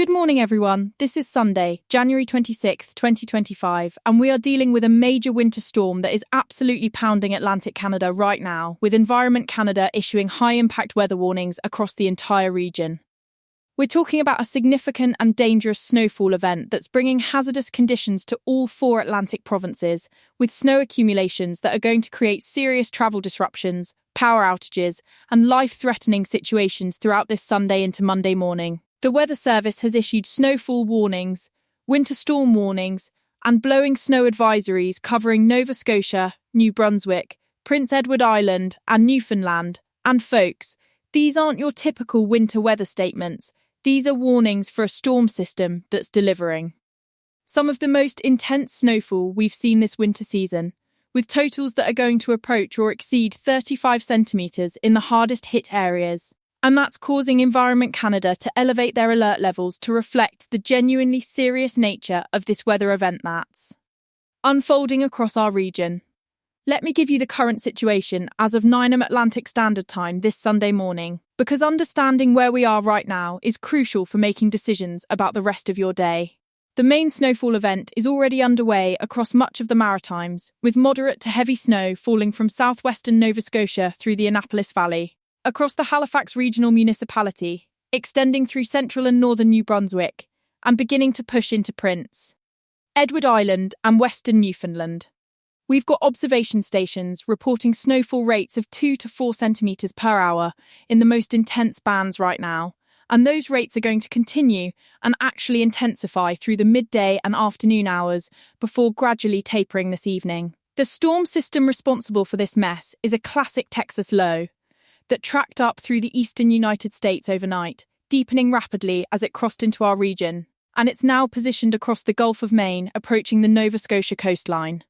Good morning, everyone. This is Sunday, January 26th, 2025, and we are dealing with a major winter storm that is absolutely pounding Atlantic Canada right now, with Environment Canada issuing high-impact weather warnings across the entire region. We're talking about a significant and dangerous snowfall event that's bringing hazardous conditions to all 4 Atlantic provinces, with snow accumulations that are going to create serious travel disruptions, power outages, and life-threatening situations throughout this Sunday into Monday morning. The Weather Service has issued snowfall warnings, winter storm warnings, and blowing snow advisories covering Nova Scotia, New Brunswick, Prince Edward Island, and Newfoundland. And folks, these aren't your typical winter weather statements. These are warnings for a storm system that's delivering some of the most intense snowfall we've seen this winter season, with totals that are going to approach or exceed 35 centimetres in the hardest hit areas. And that's causing Environment Canada to elevate their alert levels to reflect the genuinely serious nature of this weather event that's unfolding across our region. Let me give you the current situation as of 9 a.m. Atlantic Standard Time this Sunday morning, because understanding where we are right now is crucial for making decisions about the rest of your day. The main snowfall event is already underway across much of the Maritimes, with moderate to heavy snow falling from southwestern Nova Scotia through the Annapolis Valley, across the Halifax Regional Municipality, extending through central and northern New Brunswick, and beginning to push into Prince Edward Island and western Newfoundland. We've got observation stations reporting snowfall rates of 2 to 4 centimetres per hour in the most intense bands right now, and those rates are going to continue and actually intensify through the midday and afternoon hours before gradually tapering this evening. The storm system responsible for this mess is a classic Texas low that tracked up through the eastern United States overnight, deepening rapidly as it crossed into our region, and it's now positioned across the Gulf of Maine, approaching the Nova Scotia coastline.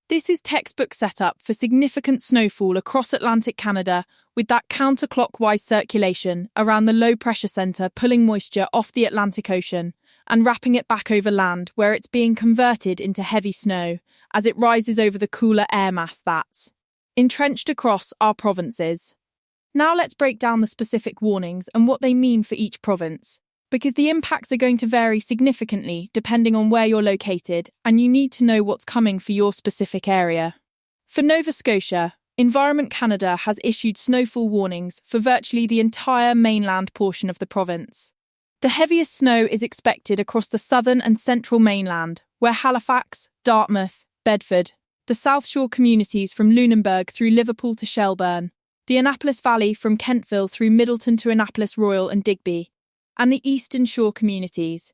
This is textbook setup for significant snowfall across Atlantic Canada, with that counterclockwise circulation around the low-pressure centre pulling moisture off the Atlantic Ocean and wrapping it back over land, where it's being converted into heavy snow as it rises over the cooler air mass that's entrenched across our provinces. Now let's break down the specific warnings and what they mean for each province, because the impacts are going to vary significantly depending on where you're located, and you need to know what's coming for your specific area. For Nova Scotia, Environment Canada has issued snowfall warnings for virtually the entire mainland portion of the province. The heaviest snow is expected across the southern and central mainland, where Halifax, Dartmouth, Bedford, the South Shore communities from Lunenburg through Liverpool to Shelburne, the Annapolis Valley from Kentville through Middleton to Annapolis Royal and Digby, and the Eastern Shore communities,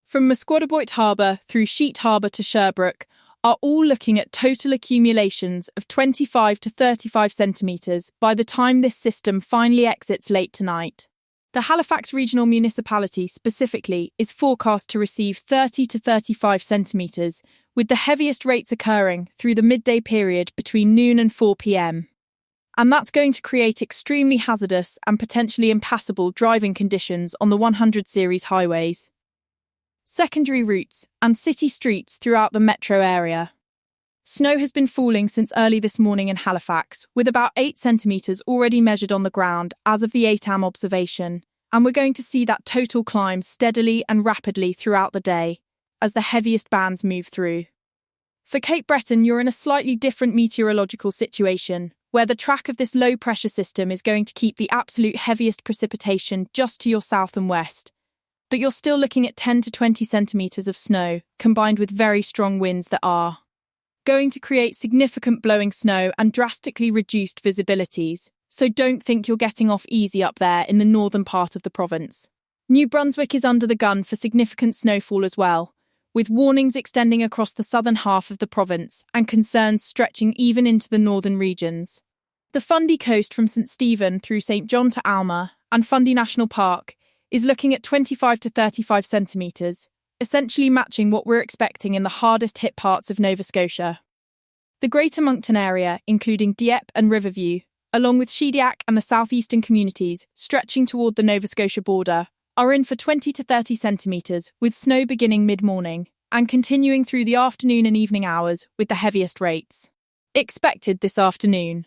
from Musquodoboit Harbour through Sheet Harbour to Sherbrooke, are all looking at total accumulations of 25 to 35 centimetres by the time this system finally exits late tonight. The Halifax Regional Municipality specifically is forecast to receive 30 to 35 centimetres, with the heaviest rates occurring through the midday period between noon and 4 p.m. And that's going to create extremely hazardous and potentially impassable driving conditions on the 100 series highways, secondary routes, and city streets throughout the metro area. Snow has been falling since early this morning in Halifax, with about 8 centimetres already measured on the ground as of the 8 am observation, and we're going to see that total climb steadily and rapidly throughout the day as the heaviest bands move through. For Cape Breton, you're in a slightly different meteorological situation, where the track of this low-pressure system is going to keep the absolute heaviest precipitation just to your south and west. But you're still looking at 10 to 20 centimetres of snow, combined with very strong winds that are going to create significant blowing snow and drastically reduced visibilities, so don't think you're getting off easy up there in the northern part of the province. New Brunswick is under the gun for significant snowfall as well, with warnings extending across the southern half of the province and concerns stretching even into the northern regions. The Fundy Coast from St. Stephen through St. John to Alma and Fundy National Park is looking at 25 to 35 centimetres, essentially matching what we're expecting in the hardest hit parts of Nova Scotia. The Greater Moncton area, including Dieppe and Riverview, along with Shediac and the southeastern communities stretching toward the Nova Scotia border, are in for 20 to 30 centimetres, with snow beginning mid-morning and continuing through the afternoon and evening hours with the heaviest rates expected this afternoon.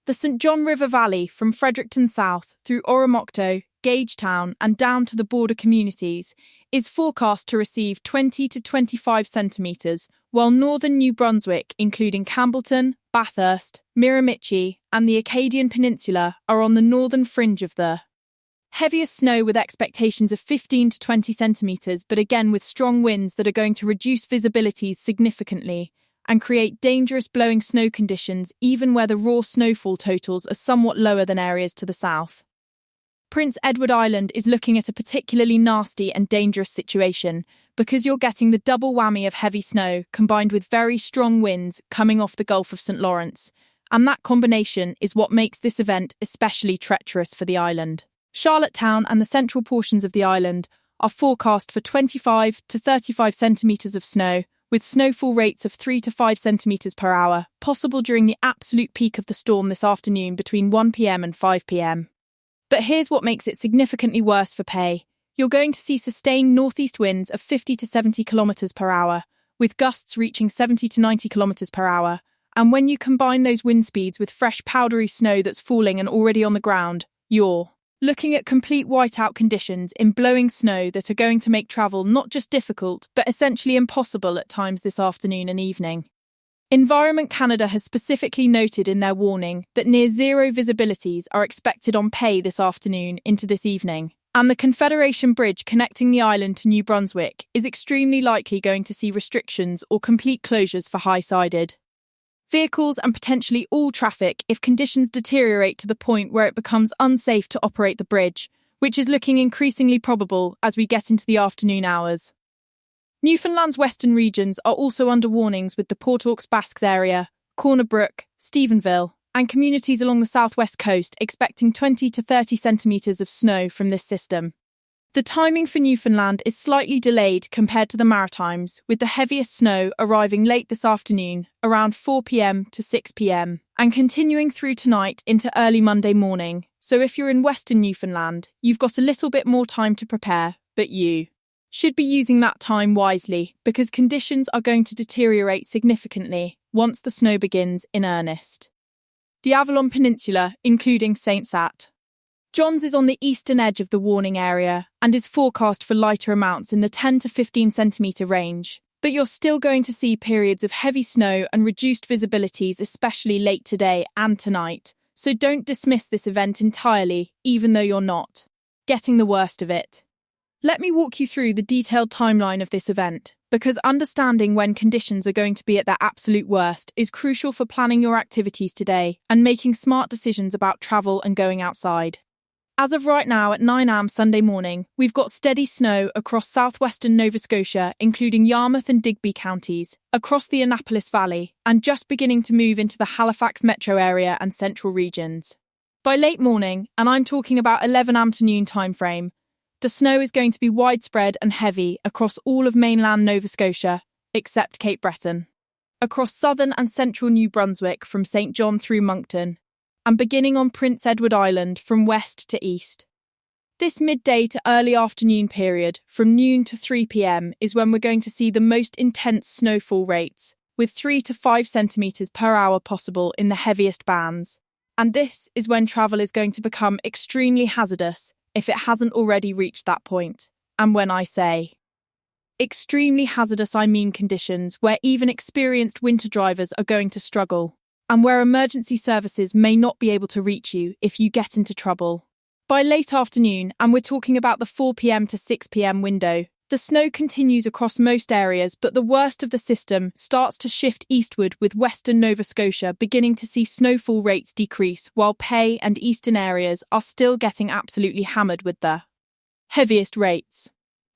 The St. John River Valley from Fredericton South through Oromocto, Gagetown, and down to the border communities, is forecast to receive 20 to 25 centimetres, while northern New Brunswick, including Campbellton, Bathurst, Miramichi, and the Acadian Peninsula, are on the northern fringe of the heaviest snow, with expectations of 15 to 20 centimetres, but again with strong winds that are going to reduce visibilities significantly and create dangerous blowing snow conditions even where the raw snowfall totals are somewhat lower than areas to the south. Prince Edward Island is looking at a particularly nasty and dangerous situation because you're getting the double whammy of heavy snow combined with very strong winds coming off the Gulf of St. Lawrence, and that combination is what makes this event especially treacherous for the island. Charlottetown and the central portions of the island are forecast for 25 to 35 centimetres of snow, with snowfall rates of 3 to 5 centimetres per hour, possible during the absolute peak of the storm this afternoon between 1 p.m. and 5 p.m. But here's what makes it significantly worse for pay. You're going to see sustained northeast winds of 50 to 70 kilometres per hour, with gusts reaching 70 to 90 kilometres per hour. And when you combine those wind speeds with fresh powdery snow that's falling and already on the ground, you're looking at complete whiteout conditions in blowing snow that are going to make travel not just difficult, but essentially impossible at times this afternoon and evening. Environment Canada has specifically noted in their warning that near zero visibilities are expected on Pay this afternoon into this evening, and the Confederation Bridge connecting the island to New Brunswick is extremely likely going to see restrictions or complete closures for high-sided vehicles and potentially all traffic if conditions deteriorate to the point where it becomes unsafe to operate the bridge, which is looking increasingly probable as we get into the afternoon hours. Newfoundland's western regions are also under warnings, with the Port aux Basques area, Corner Brook, Stephenville, and communities along the southwest coast expecting 20 to 30 centimetres of snow from this system. The timing for Newfoundland is slightly delayed compared to the Maritimes, with the heaviest snow arriving late this afternoon, around 4 p.m. to 6 p.m, and continuing through tonight into early Monday morning. So if you're in western Newfoundland, you've got a little bit more time to prepare, but you should be using that time wisely because conditions are going to deteriorate significantly once the snow begins in earnest. The Avalon Peninsula, including St. Sat. John's, is on the eastern edge of the warning area and is forecast for lighter amounts in the 10 to 15 centimetre range, but you're still going to see periods of heavy snow and reduced visibilities, especially late today and tonight, so don't dismiss this event entirely, even though you're not getting the worst of it. Let me walk you through the detailed timeline of this event, because understanding when conditions are going to be at their absolute worst is crucial for planning your activities today and making smart decisions about travel and going outside. As of right now at 9 a.m. Sunday morning, we've got steady snow across southwestern Nova Scotia, including Yarmouth and Digby counties, across the Annapolis Valley, and just beginning to move into the Halifax metro area and central regions. By late morning, and I'm talking about 11 a.m. to noon timeframe, the snow is going to be widespread and heavy across all of mainland Nova Scotia, except Cape Breton, across southern and central New Brunswick from St. John through Moncton, and beginning on Prince Edward Island from west to east. This midday to early afternoon period, from noon to 3 p.m, is when we're going to see the most intense snowfall rates, with 3 to 5 centimetres per hour possible in the heaviest bands. And this is when travel is going to become extremely hazardous, if it hasn't already reached that point. And when I say extremely hazardous, I mean conditions where even experienced winter drivers are going to struggle, and where emergency services may not be able to reach you if you get into trouble. By late afternoon, and we're talking about the 4 p.m. to 6 p.m. window, the snow continues across most areas, but the worst of the system starts to shift eastward, with western Nova Scotia beginning to see snowfall rates decrease, while Pay and eastern areas are still getting absolutely hammered with the heaviest rates.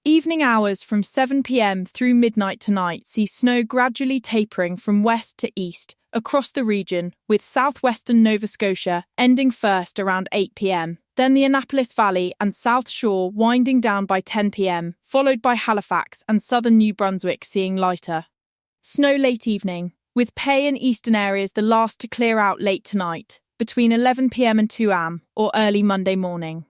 Evening hours from 7 p.m. through midnight tonight see snow gradually tapering from west to east across the region, with southwestern Nova Scotia ending first around 8 p.m. Then the Annapolis Valley and South Shore winding down by 10 p.m, followed by Halifax and southern New Brunswick seeing lighter snow late evening, with Pay and eastern areas the last to clear out late tonight, between 11 p.m. and 2 a.m, or early Monday morning.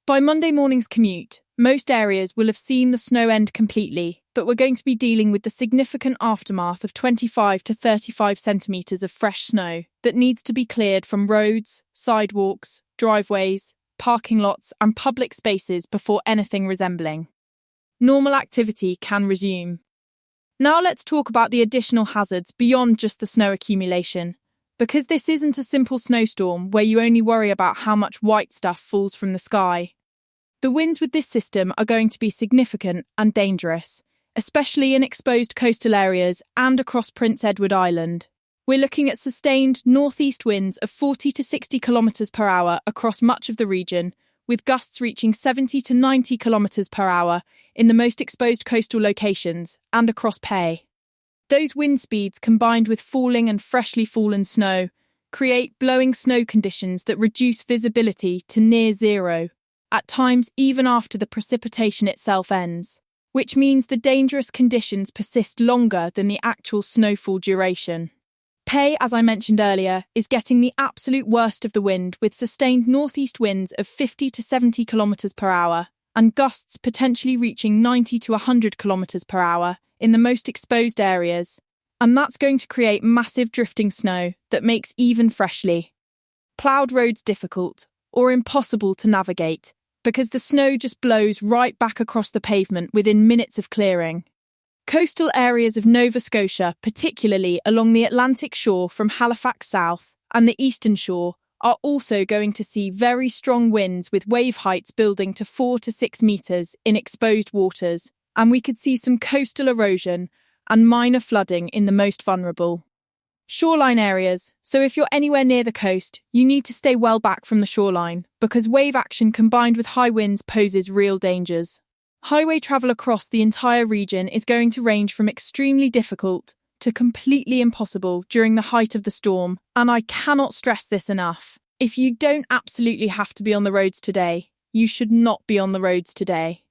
By Monday morning's commute, most areas will have seen the snow end completely, but we're going to be dealing with the significant aftermath of 25 to 35 centimetres of fresh snow that needs to be cleared from roads, sidewalks, driveways, parking lots, and public spaces before anything resembling normal activity can resume. Now let's talk about the additional hazards beyond just the snow accumulation, because this isn't a simple snowstorm where you only worry about how much white stuff falls from the sky. The winds with this system are going to be significant and dangerous, especially in exposed coastal areas and across Prince Edward Island. We're looking at sustained northeast winds of 40 to 60 kilometers per hour across much of the region, with gusts reaching 70 to 90 kilometers per hour in the most exposed coastal locations and across Pay. Those wind speeds, combined with falling and freshly fallen snow, create blowing snow conditions that reduce visibility to near zero, at times even after the precipitation itself ends, which means the dangerous conditions persist longer than the actual snowfall duration. Pay, as I mentioned earlier, is getting the absolute worst of the wind, with sustained northeast winds of 50 to 70 kilometers per hour and gusts potentially reaching 90 to 100 kilometers per hour in the most exposed areas. And that's going to create massive drifting snow that makes even freshly ploughed roads difficult or impossible to navigate, because the snow just blows right back across the pavement within minutes of clearing. Coastal areas of Nova Scotia, particularly along the Atlantic shore from Halifax south and the eastern shore, are also going to see very strong winds with wave heights building to 4 to 6 metres in exposed waters, and we could see some coastal erosion and minor flooding in the most vulnerable shoreline areas. So if you're anywhere near the coast, you need to stay well back from the shoreline, because wave action combined with high winds poses real dangers. Highway travel across the entire region is going to range from extremely difficult to completely impossible during the height of the storm, and I cannot stress this enough. If you don't absolutely have to be on the roads today, you should not be on the roads today.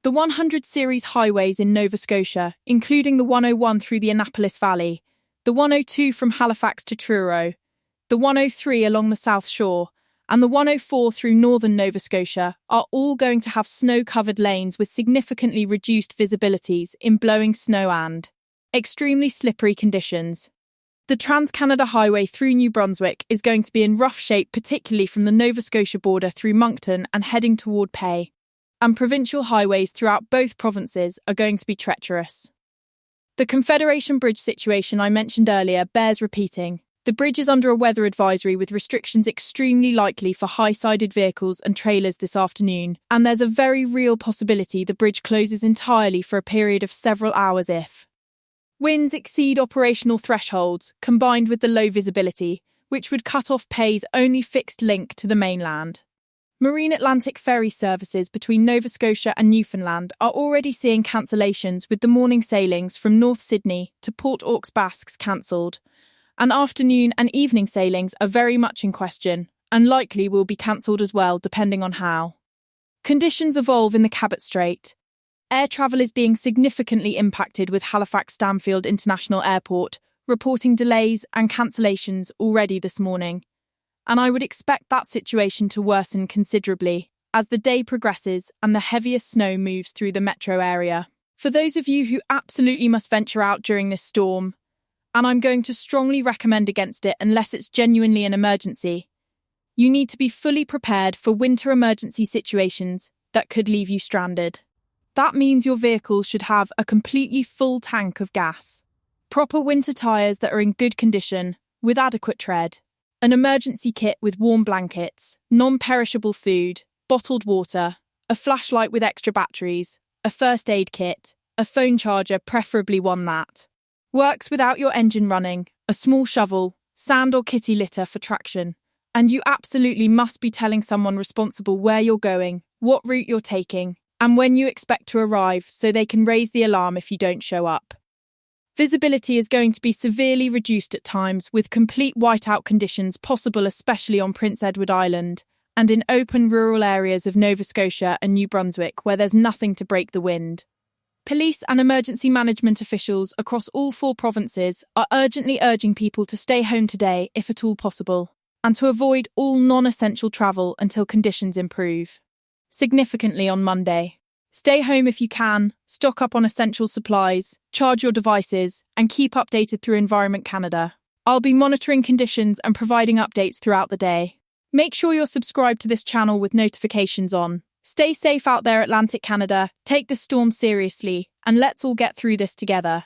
The 100 series highways in Nova Scotia, including the 101 through the Annapolis Valley, the 102 from Halifax to Truro, the 103 along the South Shore, and the 104 through northern Nova Scotia, are all going to have snow-covered lanes with significantly reduced visibilities in blowing snow and extremely slippery conditions. The Trans-Canada Highway through New Brunswick is going to be in rough shape, particularly from the Nova Scotia border through Moncton and heading toward Pay. And provincial highways throughout both provinces are going to be treacherous. The Confederation Bridge situation I mentioned earlier bears repeating. The bridge is under a weather advisory with restrictions extremely likely for high-sided vehicles and trailers this afternoon, and there's a very real possibility the bridge closes entirely for a period of several hours if winds exceed operational thresholds, combined with the low visibility, which would cut off Pay's only fixed link to the mainland. Marine Atlantic ferry services between Nova Scotia and Newfoundland are already seeing cancellations, with the morning sailings from North Sydney to Port aux Basques cancelled. And afternoon and evening sailings are very much in question, and likely will be cancelled as well, depending on how conditions evolve in the Cabot Strait. Air travel is being significantly impacted, with Halifax Stanfield International Airport reporting delays and cancellations already this morning. And I would expect that situation to worsen considerably as the day progresses and the heaviest snow moves through the metro area. For those of you who absolutely must venture out during this storm, and I'm going to strongly recommend against it unless it's genuinely an emergency, you need to be fully prepared for winter emergency situations that could leave you stranded. That means your vehicle should have a completely full tank of gas, proper winter tyres that are in good condition with adequate tread, an emergency kit with warm blankets, non-perishable food, bottled water, a flashlight with extra batteries, a first aid kit, a phone charger, preferably one that works without your engine running, a small shovel, sand or kitty litter for traction. And you absolutely must be telling someone responsible where you're going, what route you're taking, and when you expect to arrive, so they can raise the alarm if you don't show up. Visibility is going to be severely reduced at times, with complete whiteout conditions possible, especially on Prince Edward Island and in open rural areas of Nova Scotia and New Brunswick where there's nothing to break the wind. Police and emergency management officials across all 4 provinces are urgently urging people to stay home today if at all possible, and to avoid all non-essential travel until conditions improve significantly on Monday. Stay home if you can, stock up on essential supplies, charge your devices, and keep updated through Environment Canada. I'll be monitoring conditions and providing updates throughout the day. Make sure you're subscribed to this channel with notifications on. Stay safe out there, Atlantic Canada. Take this storm seriously, and let's all get through this together.